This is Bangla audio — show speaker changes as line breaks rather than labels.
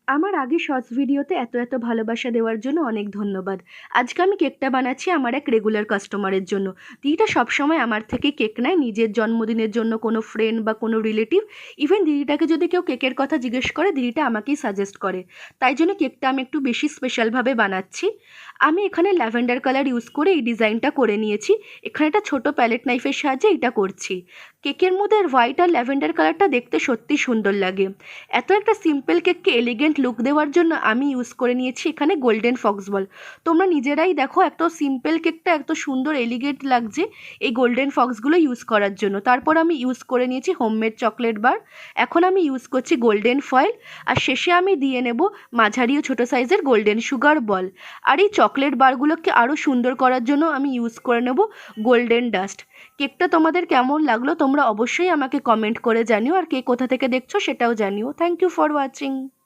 আমার আগের শর্টস ভিডিওতে এত ভালোবাসা দেওয়ার জন্য অনেক ধন্যবাদ। আজকে আমি কেকটা বানাচ্ছি আমার এক রেগুলার কাস্টমারের জন্য। দিদিটা সবসময় আমার থেকে কেক নেয় নিজের জন্মদিনের জন্য, কোনো ফ্রেন্ড বা কোনো রিলেটিভ। ইভেন দিদিটাকে যদি কেউ কেকের কথা জিজ্ঞেস করে, দিদিটা আমাকেই সাজেস্ট করে। তাই জন্য কেকটা আমি একটু বেশি স্পেশালভাবে বানাচ্ছি। আমি এখানে ল্যাভেন্ডার কালার ইউজ করে এই ডিজাইনটা করে নিয়েছি। এখানে একটা ছোটো প্যালেট নাইফের সাহায্যে এটা করছি। কেকের মধ্যে হোয়াইট আর ল্যাভেন্ডার কালারটা দেখতে সত্যিই সুন্দর লাগে। এত একটা সিম্পল কেককে এলিগেন্ট লুক দেওয়ার জন্য আমি ইউজ করে নিয়েছি এখানে গোল্ডেন ফক্স বল। তোমরা নিজেরাই দেখো এত সিম্পল কেকটা এত সুন্দর এলিগেন্ট লাগছে এই গোল্ডেন ফক্সগুলো ইউজ করার জন্য। তারপর আমি ইউজ করে নিয়েছি হোমমেড চকলেট বার। এখন আমি ইউজ করছি গোল্ডেন ফয়েল। আর শেষে আমি দিয়ে নেব মাঝারি ও ছোটো সাইজের গোল্ডেন সুগার বল। আর এই চকলেট বারগুলোকে আরও সুন্দর করার জন্য আমি ইউজ করে নেব গোল্ডেন ডাস্ট। কেকটা তোমাদের কেমন লাগলো তোমরা অবশ্যই আমাকে কমেন্ট করে জানিও, আর কে কোথা থেকে দেখছো সেটাও জানিও। Thank you for watching.